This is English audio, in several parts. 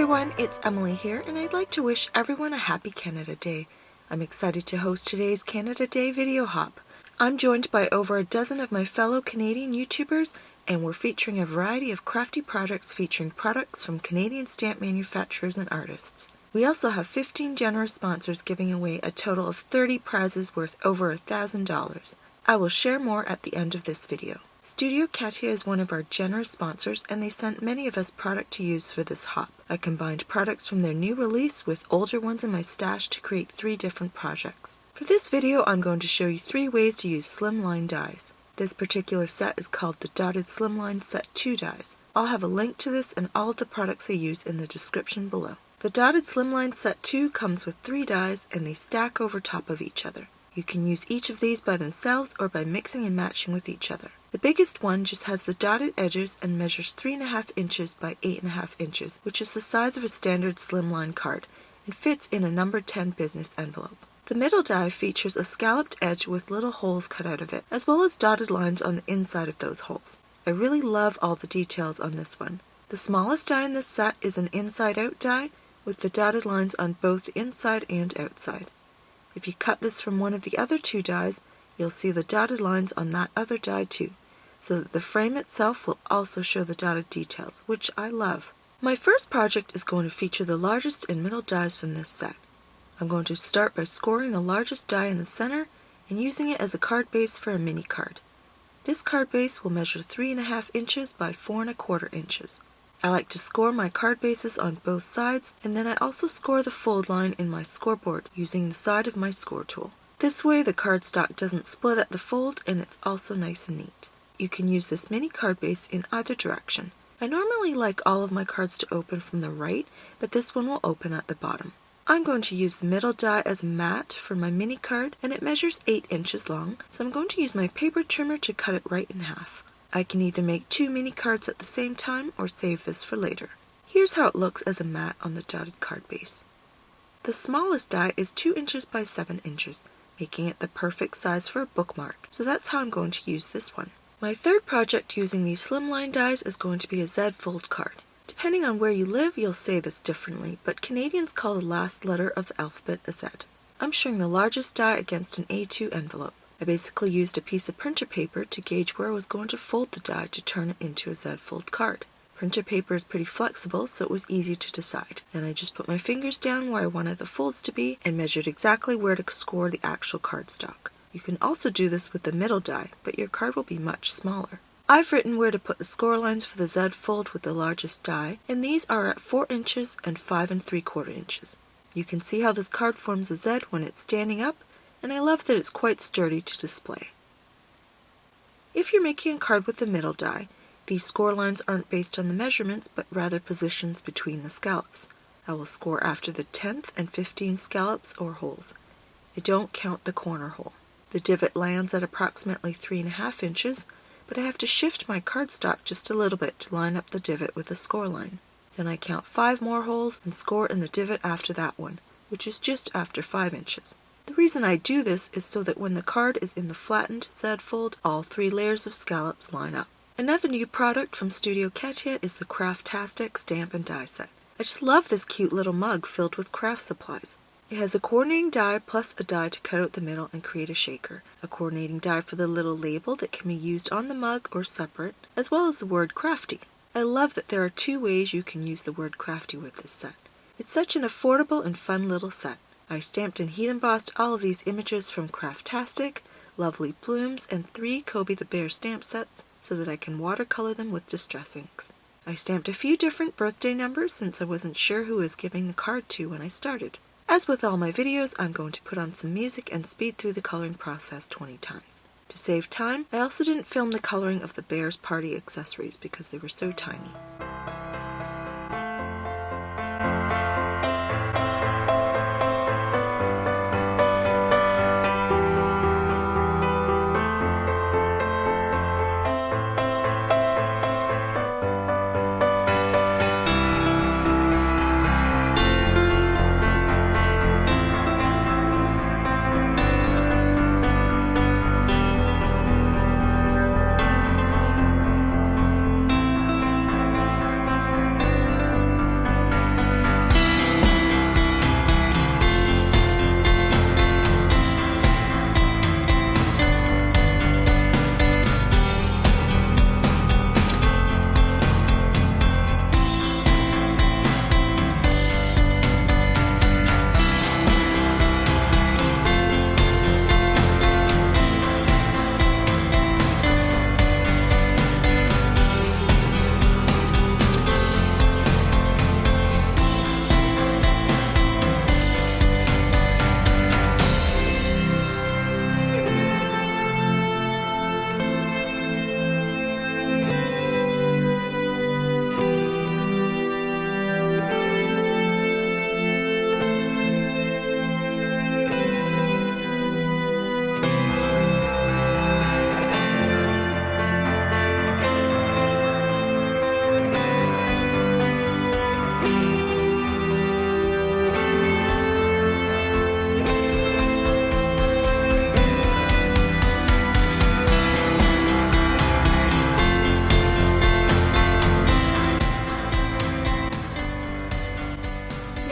everyone, it's Emily here, and I'd like to wish everyone a happy Canada Day. I'm excited to host today's Canada Day video hop. I'm joined by over a dozen of my fellow Canadian YouTubers, and we're featuring a variety of crafty projects featuring products from Canadian stamp manufacturers and artists. We also have 15 generous sponsors giving away a total of 30 prizes worth over $1,000. I will share more at the end of this video. Studio Katia is one of our generous sponsors, and they sent many of us product to use for this hop. I combined products from their new release with older ones in my stash to create 3 different projects. For this video, I'm going to show you 3 ways to use Slimline dies. This particular set is called the Dotted Slimline Set 2 dies. I'll have a link to this and all of the products I use in the description below. The Dotted Slimline Set 2 comes with 3 dies, and they stack over top of each other. You can use each of these by themselves or by mixing and matching with each other. The biggest one just has the dotted edges and measures 3.5 inches by 8.5 inches, which is the size of a standard slimline card, and fits in a number 10 business envelope. The middle die features a scalloped edge with little holes cut out of it, as well as dotted lines on the inside of those holes. I really love all the details on this one. The smallest die in this set is an inside-out die, with the dotted lines on both the inside and outside. If you cut this from one of the other 2 dies, you'll see the dotted lines on that other die too, so that the frame itself will also show the dotted details, which I love. My first project is going to feature the largest and middle dies from this set. I'm going to start by scoring the largest die in the center and using it as a card base for a mini card. This card base will measure 3.5 inches by 4.25 inches. I like to score my card bases on both sides, and then I also score the fold line in my scoreboard using the side of my score tool. This way the cardstock doesn't split at the fold, and it's also nice and neat. You can use this mini card base in either direction. I normally like all of my cards to open from the right, but this one will open at the bottom. I'm going to use the middle die as a mat for my mini card, and it measures 8 inches long, so I'm going to use my paper trimmer to cut it right in half. I can either make 2 mini cards at the same time or save this for later. Here's how it looks as a mat on the dotted card base. The smallest die is 2 inches by 7 inches, making it the perfect size for a bookmark, so that's how I'm going to use this one. My third project using these slimline dies is going to be a Z fold card. Depending on where you live, you'll say this differently, but Canadians call the last letter of the alphabet a Z. I'm showing the largest die against an A2 envelope. I basically used a piece of printer paper to gauge where I was going to fold the die to turn it into a Z fold card. Printer paper is pretty flexible, so it was easy to decide. Then I just put my fingers down where I wanted the folds to be and measured exactly where to score the actual cardstock. You can also do this with the middle die, but your card will be much smaller. I've written where to put the score lines for the Z fold with the largest die, and these are at 4 inches and 5.75 inches. You can see how this card forms a Z when it's standing up, and I love that it's quite sturdy to display. If you're making a card with the middle die, these score lines aren't based on the measurements, but rather positions between the scallops. I will score after the 10th and 15th scallops or holes. I don't count the corner hole. The divot lands at approximately 3.5 inches, but I have to shift my cardstock just a little bit to line up the divot with the score line. Then I count 5 more holes and score in the divot after that one, which is just after 5 inches. The reason I do this is so that when the card is in the flattened Z fold, all 3 layers of scallops line up. Another new product from Studio Katia is the CRAFTASTIC stamp and die set. I just love this cute little mug filled with craft supplies. It has a coordinating die plus a die to cut out the middle and create a shaker, a coordinating die for the little label that can be used on the mug or separate, as well as the word crafty. I love that there are 2 ways you can use the word crafty with this set. It's such an affordable and fun little set. I stamped and heat embossed all of these images from CRAFTASTIC, Lovely Blooms, and 3 Kobi the Bear stamp sets so that I can watercolor them with distress inks. I stamped a few different birthday numbers since I wasn't sure who I was giving the card to when I started. As with all my videos, I'm going to put on some music and speed through the coloring process 20 times. To save time, I also didn't film the coloring of the bear's party accessories because they were so tiny.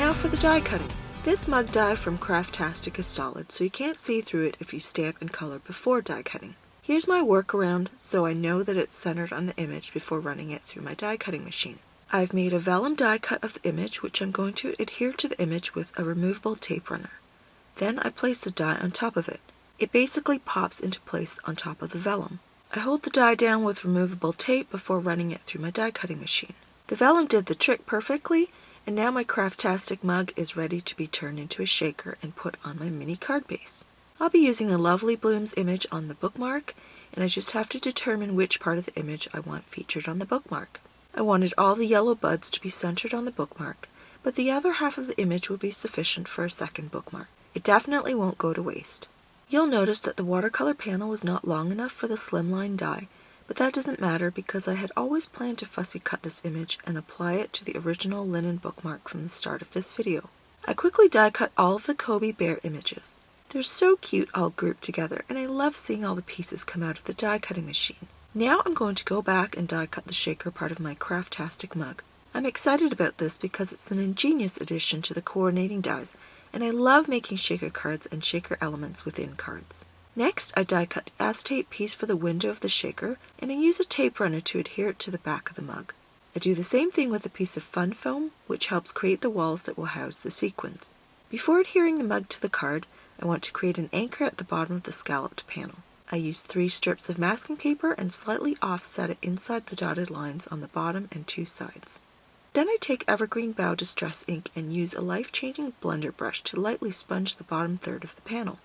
Now for the die cutting. This mug die from CRAFTASTIC is solid, so you can't see through it if you stamp and color before die cutting. Here's my workaround so I know that it's centered on the image before running it through my die cutting machine. I've made a vellum die cut of the image, which I'm going to adhere to the image with a removable tape runner. Then I place the die on top of it. It basically pops into place on top of the vellum. I hold the die down with removable tape before running it through my die cutting machine. The vellum did the trick perfectly, and now my CRAFTASTIC mug is ready to be turned into a shaker and put on my mini card base. I'll be using the Lovely Blooms image on the bookmark, and I just have to determine which part of the image I want featured on the bookmark. I wanted all the yellow buds to be centered on the bookmark, but the other half of the image will be sufficient for a second bookmark. It definitely won't go to waste. You'll notice that the watercolor panel was not long enough for the Slimline die, but that doesn't matter because I had always planned to fussy cut this image and apply it to the original linen bookmark from the start of this video. I quickly die cut all of the Kobi bear images. They're so cute all grouped together, and I love seeing all the pieces come out of the die cutting machine. Now I'm going to go back and die cut the shaker part of my CRAFTASTIC mug. I'm excited about this because it's an ingenious addition to the coordinating dies, and I love making shaker cards and shaker elements within cards. Next, I die cut the acetate piece for the window of the shaker, and I use a tape runner to adhere it to the back of the mug. I do the same thing with a piece of fun foam, which helps create the walls that will house the sequins. Before adhering the mug to the card, I want to create an anchor at the bottom of the scalloped panel. I use 3 strips of masking paper and slightly offset it inside the dotted lines on the bottom and 2 sides. Then I take Evergreen Bow Distress ink and use a life-changing blender brush to lightly sponge the bottom third of the panel.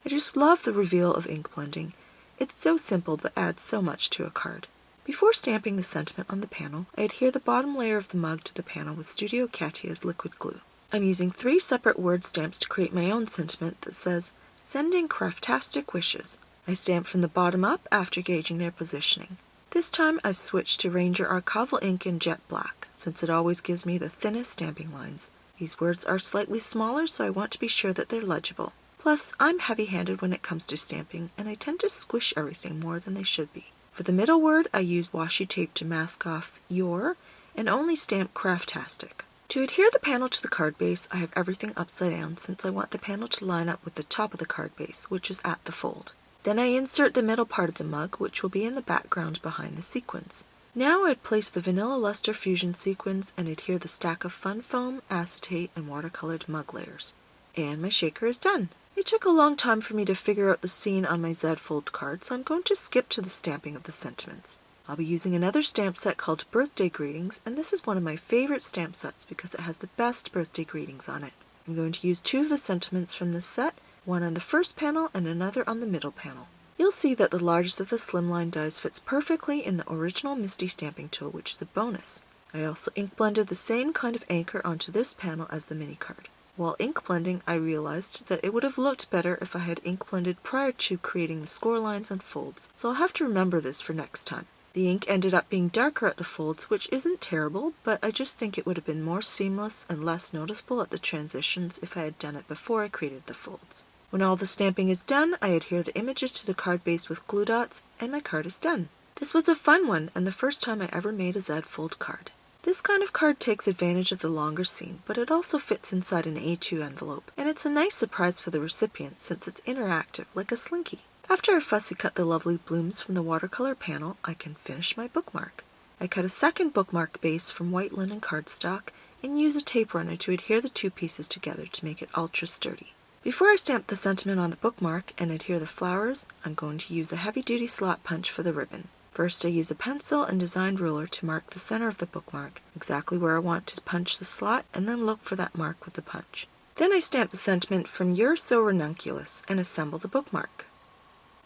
I just love the reveal of ink blending. It's so simple but adds so much to a card. Before stamping the sentiment on the panel, I adhere the bottom layer of the mug to the panel with Studio Katia's liquid glue. I'm using 3 separate word stamps to create my own sentiment that says, "Sending CRAFTASTIC wishes." I stamp from the bottom up after gauging their positioning. This time I've switched to Ranger Archival ink in jet black, since it always gives me the thinnest stamping lines. These words are slightly smaller, so I want to be sure that they're legible. Plus, I'm heavy-handed when it comes to stamping, and I tend to squish everything more than they should be. For the middle word, I use washi tape to mask off "your" and only stamp CRAFTASTIC. To adhere the panel to the card base, I have everything upside down since I want the panel to line up with the top of the card base, which is at the fold. Then I insert the middle part of the mug, which will be in the background behind the sequins. Now I'd place the Vanilla Luster Fusion sequins and adhere the stack of fun foam, acetate, and watercolored mug layers. And my shaker is done. It took a long time for me to figure out the scene on my Z fold card, so I'm going to skip to the stamping of the sentiments. I'll be using another stamp set called Birthday Greetings, and this is one of my favorite stamp sets because it has the best birthday greetings on it. I'm going to use 2 of the sentiments from this set, one on the first panel and another on the middle panel. You'll see that the largest of the Slimline dies fits perfectly in the original Misty stamping tool, which is a bonus. I also ink blended the same kind of anchor onto this panel as the mini card. While ink blending, I realized that it would have looked better if I had ink blended prior to creating the score lines and folds, so I'll have to remember this for next time. The ink ended up being darker at the folds, which isn't terrible, but I just think it would have been more seamless and less noticeable at the transitions if I had done it before I created the folds. When all the stamping is done, I adhere the images to the card base with glue dots, and my card is done. This was a fun one, and the first time I ever made a Z fold card. This kind of card takes advantage of the longer scene, but it also fits inside an A2 envelope, and it's a nice surprise for the recipient since it's interactive like a slinky. After I fussy cut the Lovely Blooms from the watercolor panel, I can finish my bookmark. I cut a second bookmark base from white linen cardstock and use a tape runner to adhere the 2 pieces together to make it ultra sturdy. Before I stamp the sentiment on the bookmark and adhere the flowers, I'm going to use a heavy-duty slot punch for the ribbon. First, I use a pencil and designed ruler to mark the center of the bookmark, exactly where I want to punch the slot, and then look for that mark with the punch. Then I stamp the sentiment from "You're So Ranunculus" and assemble the bookmark.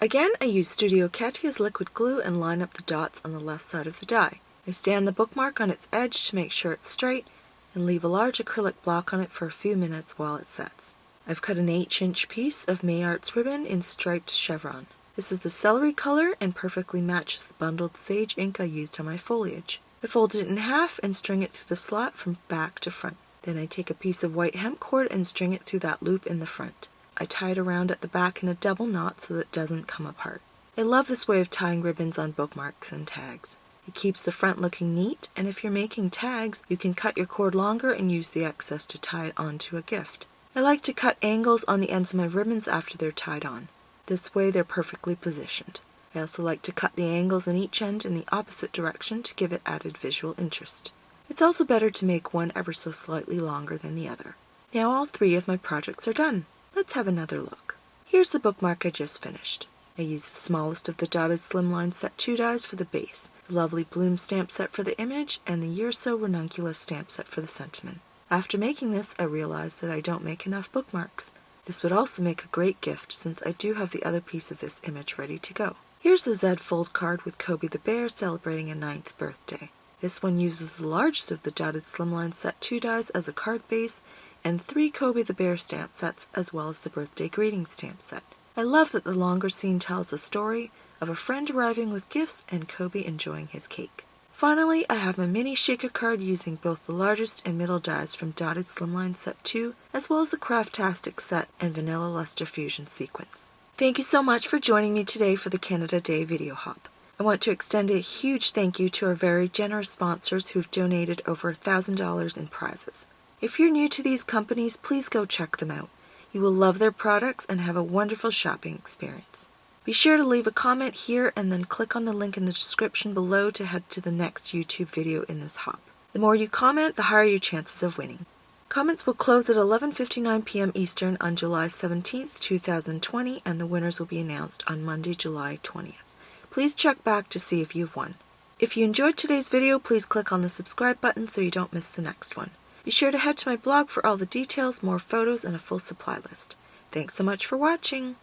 Again, I use Studio Katia's liquid glue and line up the dots on the left side of the die. I stand the bookmark on its edge to make sure it's straight, and leave a large acrylic block on it for a few minutes while it sets. I've cut an 1/8" piece of May Arts ribbon in striped chevron. This is the celery color and perfectly matches the bundled sage ink I used on my foliage. I fold it in half and string it through the slot from back to front. Then I take a piece of white hemp cord and string it through that loop in the front. I tie it around at the back in a double knot so that it doesn't come apart. I love this way of tying ribbons on bookmarks and tags. It keeps the front looking neat, and if you're making tags, you can cut your cord longer and use the excess to tie it onto a gift. I like to cut angles on the ends of my ribbons after they're tied on. This way they're perfectly positioned. I also like to cut the angles on each end in the opposite direction to give it added visual interest. It's also better to make one ever so slightly longer than the other. Now all 3 of my projects are done. Let's have another look. Here's the bookmark I just finished. I used the smallest of the dotted Slimline set 2 dies for the base, the lovely Bloom stamp set for the image, and the Year So Ranunculus stamp set for the sentiment. After making this, I realized that I don't make enough bookmarks. This would also make a great gift since I do have the other piece of this image ready to go. Here's the Z fold card with Kobi the bear celebrating a 9th birthday. This one uses the largest of the dotted Slimline set 2 dies as a card base, and 3 Kobi the bear stamp sets as well as the birthday greeting stamp set. I love that the longer scene tells a story of a friend arriving with gifts and Kobi enjoying his cake. Finally, I have my mini shaker card using both the largest and middle dies from dotted Slimline set 2 as well as the CRAFTASTIC set and Vanilla Luster Fusion sequence. Thank you so much for joining me today for the Canada Day video hop. I want to extend a huge thank you to our very generous sponsors who've donated over $1,000 in prizes. If you're new to these companies, please go check them out. You will love their products and have a wonderful shopping experience. Be sure to leave a comment here and then click on the link in the description below to head to the next YouTube video in this hop. The more you comment, the higher your chances of winning. Comments will close at 11:59 p.m. Eastern on July 17th, 2020, and the winners will be announced on Monday, July 20th. Please check back to see if you've won. If you enjoyed today's video, please click on the subscribe button so you don't miss the next one. Be sure to head to my blog for all the details, more photos, and a full supply list. Thanks so much for watching!